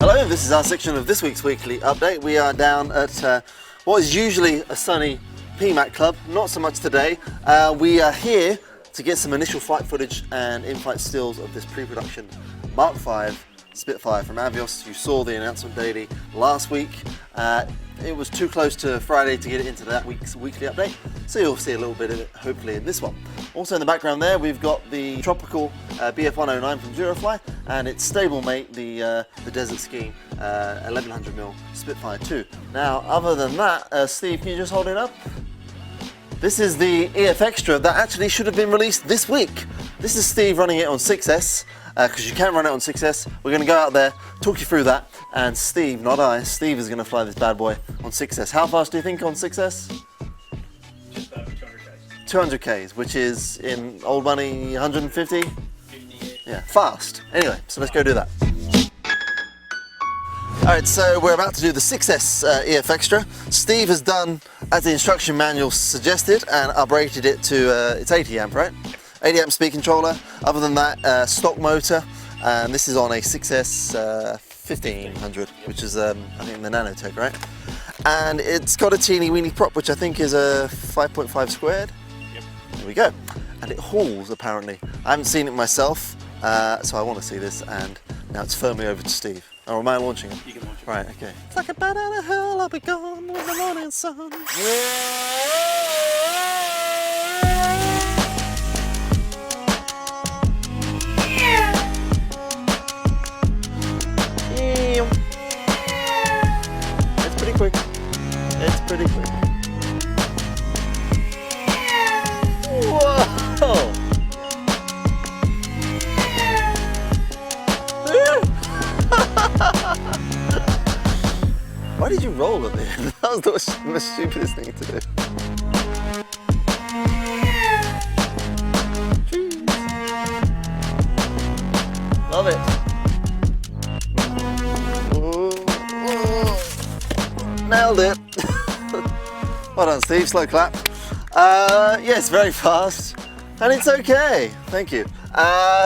Hello, this is our section of this week's weekly update. We are down at what is usually a sunny PMAC club, not so much today. We are here to get some initial flight footage and in-flight stills of this pre-production Mark V Spitfire from Avios. You saw the announcement daily last week. It was too close to Friday to get it into that week's weekly update, so you'll see a little bit of it hopefully in this one. Also in the background there we've got the tropical BF109 from Durafly and its stablemate, the Desert Skiing 1100mm Spitfire 2. Now other than that, Steve, can you just hold it up? This is the EFXtra that actually should have been released this week. This is Steve running it on 6S, because you can run it on 6S. We're going to go out there, talk you through that, and Steve, not I, Steve is going to fly this bad boy on 6S. How fast do you think on 6S? Just over 200 Ks. 200 Ks, which is in old money 150? 58. Yeah, fast. Anyway, so let's go do that. Alright, so we're about to do the 6S EFXtra. Steve has done as the instruction manual suggested and uprated it to, it's 80 amp, right? 80 amp speed controller. Other than that, stock motor, and this is on a 6S 1500, which is I think the Nanotech, right? And it's got a teeny weeny prop, which I think is a 5.5 squared. Yep. There we go. And it hauls apparently. I haven't seen it myself, so I want to see this, and now it's firmly over to Steve. Or am I launching it? You can launch it. Right, okay. It's like a bat out of hell, I'll be gone with the morning sun. It's pretty quick. It's pretty quick. Whoa! Why did you roll at the end? That was the stupidest thing to do. Love it. Ooh. Nailed it. Well done, Steve. Slow clap. Yes, very fast. And it's okay. Thank you.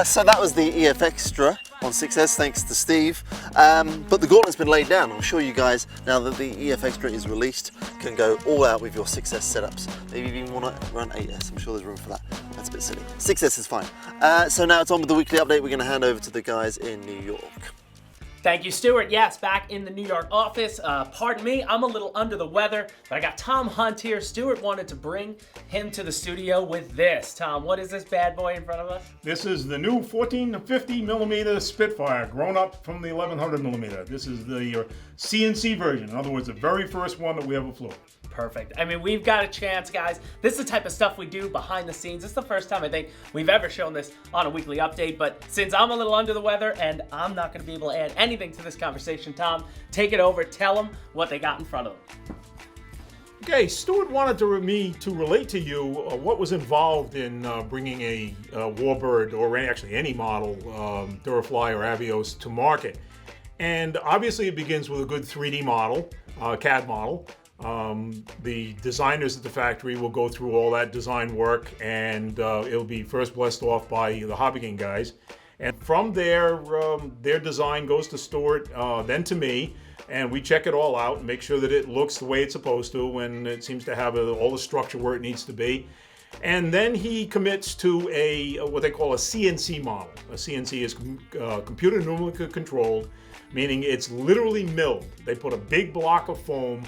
So that was the EFXtra on 6S, thanks to Steve. But the gauntlet's been laid down. I'm sure you guys, now that the EFXtra is released, can go all out with your 6S setups. Maybe you even want to run 8S. I'm sure there's room for that. That's a bit silly. 6S is fine. So now it's on with the weekly update. We're going to hand over to the guys in New York. Thank you, Stuart. Yes, back in the New York office. Pardon me, I'm a little under the weather, but I got Tom Hunt here. Stuart wanted to bring him to the studio with this. Tom, what is this bad boy in front of us? This is the new 14 to 50 millimeter Spitfire, grown up from the 1100 millimeter. This is the CNC version. In other words, the very first one that we ever flew. Perfect. I mean, we've got a chance, guys. This is the type of stuff we do behind the scenes. It's the first time I think we've ever shown this on a weekly update, but since I'm a little under the weather and I'm not going to be able to add anything to this conversation, Tom, take it over. Tell them what they got in front of them. Okay, Stuart wanted me to relate to you what was involved in bringing a Warbird, or actually any model, Durafly or Avios, to market. And obviously it begins with a good 3D model, CAD model. The designers at the factory will go through all that design work, and it'll be first blessed off by the HobbyKing guys. And from there, their design goes to Stuart, then to me, and we check it all out and make sure that it looks the way it's supposed to, and it seems to have all the structure where it needs to be. And then he commits to a what they call a CNC model. A CNC is computer numerically controlled, meaning it's literally milled. They put a big block of foam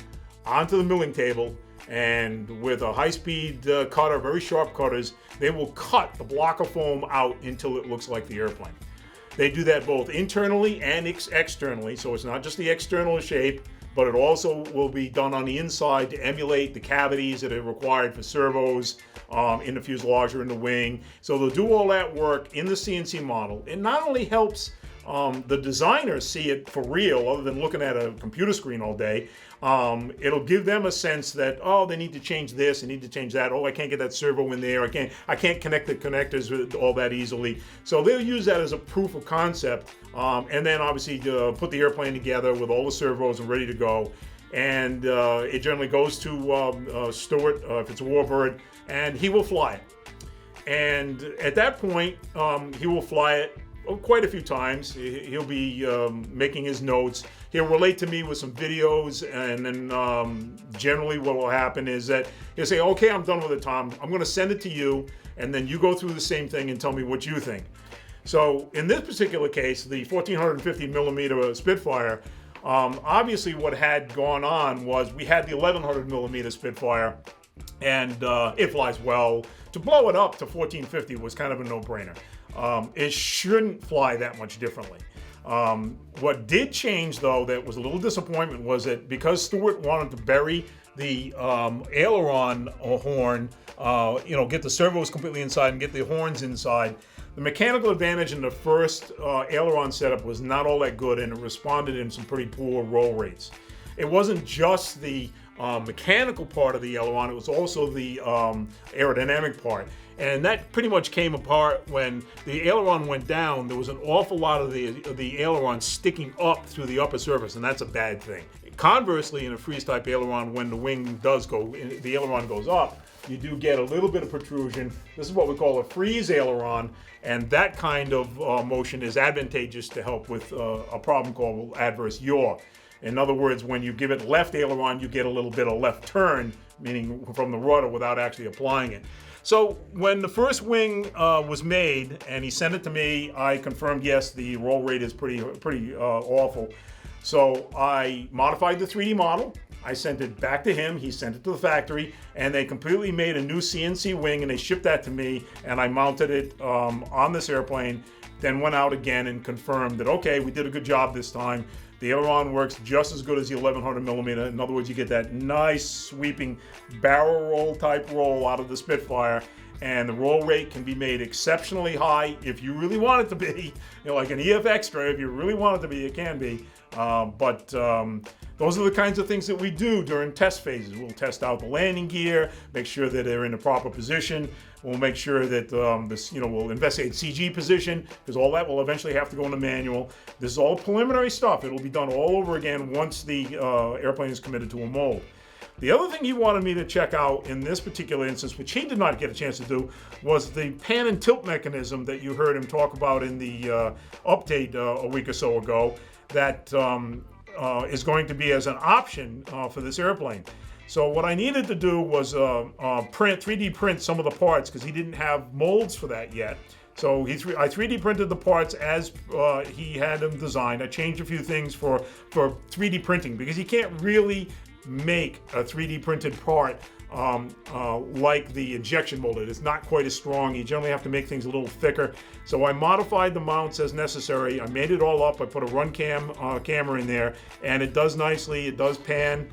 onto the milling table, and with a high-speed cutter, very sharp cutters, they will cut the block of foam out until it looks like the airplane. They do that both internally and externally, so it's not just the external shape, but it also will be done on the inside to emulate the cavities that are required for servos in the fuselage or in the wing. So they'll do all that work in the CNC model. It not only helps the designers see it for real, other than looking at a computer screen all day. It'll give them a sense that, oh, they need to change this, they need to change that. Oh, I can't get that servo in there. I can't connect the connectors all that easily. So they'll use that as a proof of concept, and then obviously put the airplane together with all the servos and ready to go. And it generally goes to Stuart, if it's a warbird, and he will fly it. And at that point, he will fly it quite a few times. He'll be making his notes. He'll relate to me with some videos, and then generally what will happen is that he'll say, okay, I'm done with it, Tom. I'm going to send it to you, and then you go through the same thing and tell me what you think. So in this particular case, the 1450 millimeter Spitfire, obviously what had gone on was we had the 1100 millimeter Spitfire, and it flies well. To blow it up to 1450 was kind of a no-brainer. It shouldn't fly that much differently. What did change, though, that was a little disappointment, was that because Stuart wanted to bury the aileron horn, get the servos completely inside and get the horns inside, the mechanical advantage in the first aileron setup was not all that good, and it responded in some pretty poor roll rates. It wasn't just the mechanical part of the aileron, it was also the aerodynamic part. And that pretty much came apart when the aileron went down. There was an awful lot of the aileron sticking up through the upper surface, and that's a bad thing. Conversely, in a freeze-type aileron, when the wing does go, the aileron goes up, you do get a little bit of protrusion. This is what we call a freeze aileron, and that kind of motion is advantageous to help with a problem called adverse yaw. In other words, when you give it left aileron, you get a little bit of left turn, meaning from the rudder without actually applying it. So when the first wing was made and he sent it to me, I confirmed, yes, the roll rate is pretty awful. So I modified the 3D model. I sent it back to him. He sent it to the factory, and they completely made a new CNC wing, and they shipped that to me, and I mounted it on this airplane, then went out again and confirmed that, okay, we did a good job this time. The aileron works just as good as the 1100 millimeter. In other words, you get that nice sweeping barrel roll type roll out of the Spitfire, and the roll rate can be made exceptionally high if you really want it to be. Like an EFXtra, if you really want it to be, it can be. But those are the kinds of things that we do during test phases. We'll test out the landing gear, make sure that they're in the proper position. We'll make sure that we'll investigate CG position, because all that will eventually have to go in the manual. This is all preliminary stuff. It'll be done all over again once the airplane is committed to a mold. The other thing he wanted me to check out in this particular instance, which he did not get a chance to do, was the pan and tilt mechanism that you heard him talk about in the update a week or so ago, that is going to be as an option for this airplane. So what I needed to do was 3D print some of the parts, because he didn't have molds for that yet. So I 3D printed the parts as he had them designed. I changed a few things for 3D printing, because you can't really make a 3D printed part like the injection molded. It's not quite as strong. You generally have to make things a little thicker. So I modified the mounts as necessary. I made it all up. I put a run camera in there, and it does nicely. It does pan,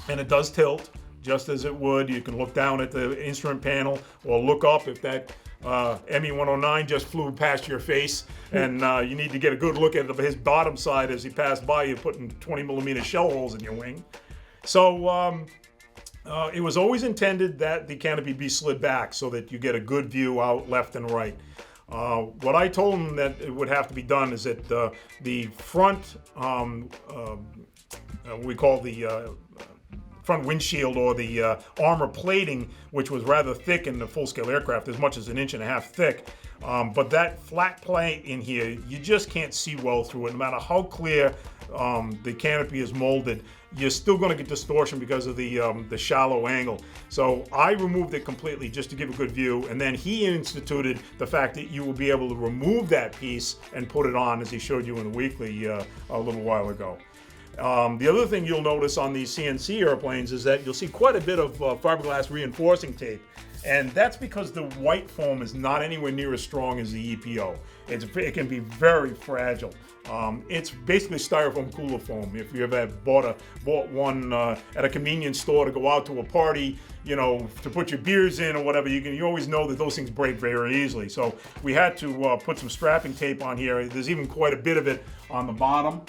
and it does tilt just as it would. You can look down at the instrument panel or look up if that ME-109 just flew past your face, and you need to get a good look at his bottom side as he passed by you, putting 20 millimeter shell holes in your wing. So it was always intended that the canopy be slid back so that you get a good view out left and right. What I told him that it would have to be done is that the front, we call the front windshield, or the armor plating, which was rather thick in the full-scale aircraft, as much as 1.5 inches thick. But that flat plate in here, you just can't see well through it. No matter how clear the canopy is molded, you're still going to get distortion because of the shallow angle. So I removed it completely just to give a good view, and then he instituted the fact that you will be able to remove that piece and put it on, as he showed you in the weekly a little while ago. The other thing you'll notice on these CNC airplanes is that you'll see quite a bit of fiberglass reinforcing tape. And that's because the white foam is not anywhere near as strong as the EPO. It can be very fragile. It's basically styrofoam cooler foam. If you ever bought one at a convenience store to go out to a party, you know, to put your beers in or whatever, you always know that those things break very easily. So we had to put some strapping tape on here. There's even quite a bit of it on the bottom.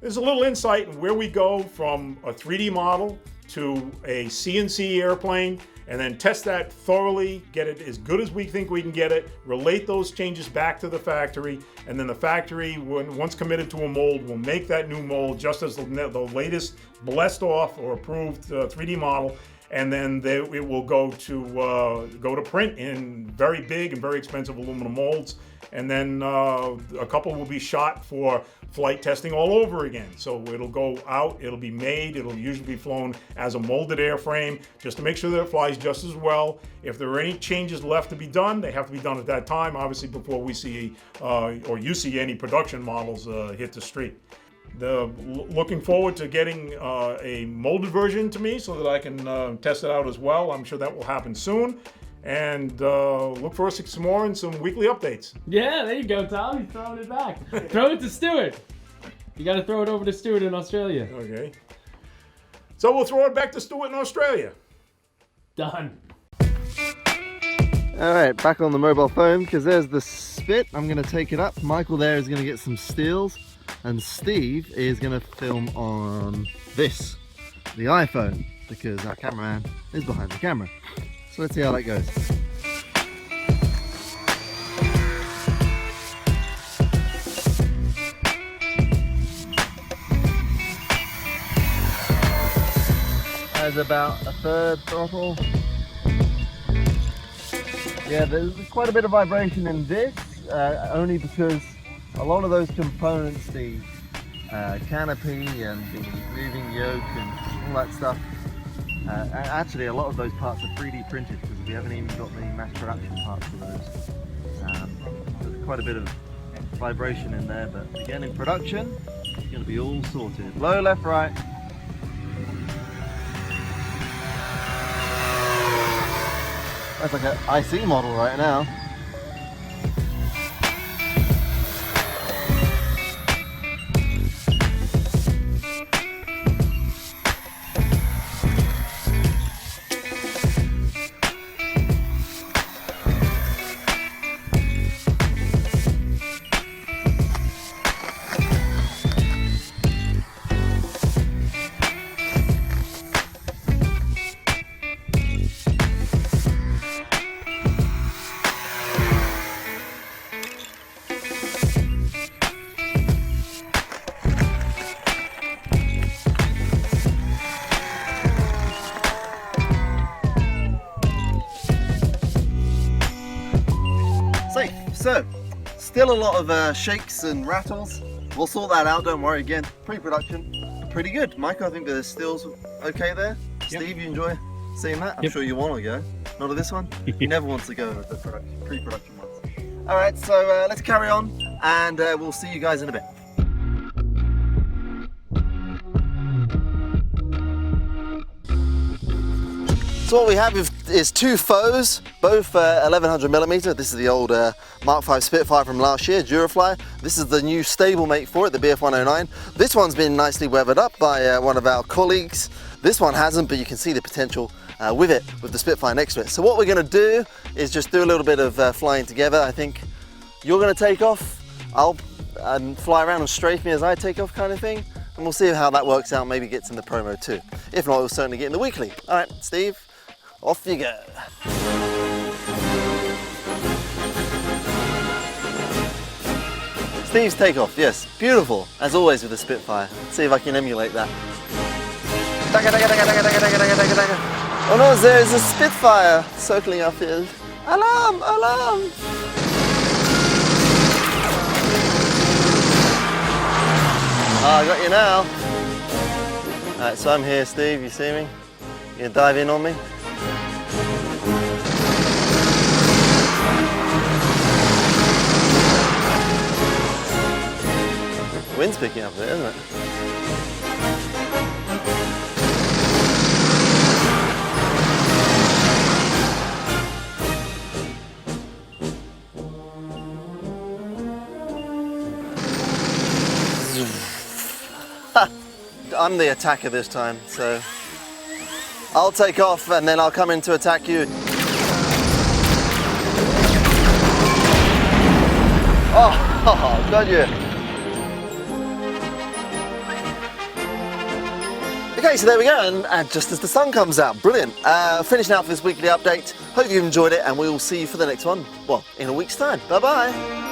There's a little insight in where we go from a 3D model to a CNC airplane, and then test that thoroughly, get it as good as we think we can get it, relate those changes back to the factory, and then the factory, once committed to a mold, will make that new mold just as the latest blessed off or approved 3D model, and then it will go to print in very big and very expensive aluminum molds, and then a couple will be shot for flight testing all over again. So it'll go out, it'll be made, it'll usually be flown as a molded airframe just to make sure that it flies just as well. If there are any changes left to be done, they have to be done at that time, obviously before we see or you see any production models hit the street. Looking forward to getting a molded version to me so that I can test it out as well. I'm sure that will happen soon. And look for us some more and some weekly updates. Yeah, there you go, Tom. He's throwing it back. Throw it to Stuart. You got to throw it over to Stuart in Australia. Okay. So we'll throw it back to Stuart in Australia. Done. All right, back on the mobile phone because there's the Spit. I'm going to take it up. Michael there is going to get some stills. And Steve is going to film on this, the iPhone, because our cameraman is behind the camera. So let's see how that goes. There's about a third throttle. Yeah, there's quite a bit of vibration in this, only because a lot of those components, the canopy and the moving yoke and all that stuff, actually a lot of those parts are 3D printed because we haven't even got the mass production parts for those. There's quite a bit of vibration in there, but again in production, it's going to be all sorted. Low, left, right. That's like an IC model right now. So, still a lot of shakes and rattles. We'll sort that out, don't worry. Again, pre-production, pretty good. Michael, I think the stills okay there. Yep. Steve, you enjoy seeing that? I'm sure you want to go. Not at this one? He never wants to go at the pre-production ones. All right, so let's carry on and we'll see you guys in a bit. So what we have is two foes, both 1100mm. This is the old Mark V Spitfire from last year, Durafly. This is the new stablemate for it, the BF109. This one's been nicely weathered up by one of our colleagues. This one hasn't, but you can see the potential with it, with the Spitfire next to it. So what we're going to do is just do a little bit of flying together. I think you're going to take off, I'll fly around and strafe me as I take off kind of thing. And we'll see how that works out, maybe gets in the promo too. If not, we'll certainly get in the weekly. All right, Steve. Off you go. Steve's takeoff, yes, beautiful, as always with the Spitfire. Let's see if I can emulate that. Oh no, there is a Spitfire circling our field. Alarm, alarm! Oh, I got you now. Alright, so I'm here, Steve, you see me? You gonna dive in on me? Wind's picking up a bit, isn't it? I'm the attacker this time, so I'll take off and then I'll come in to attack you. Oh, got you. Okay, so there we go, and just as the sun comes out, brilliant. Finishing out for this weekly update. Hope you've enjoyed it, and we will see you for the next one, well, in a week's time. Bye-bye.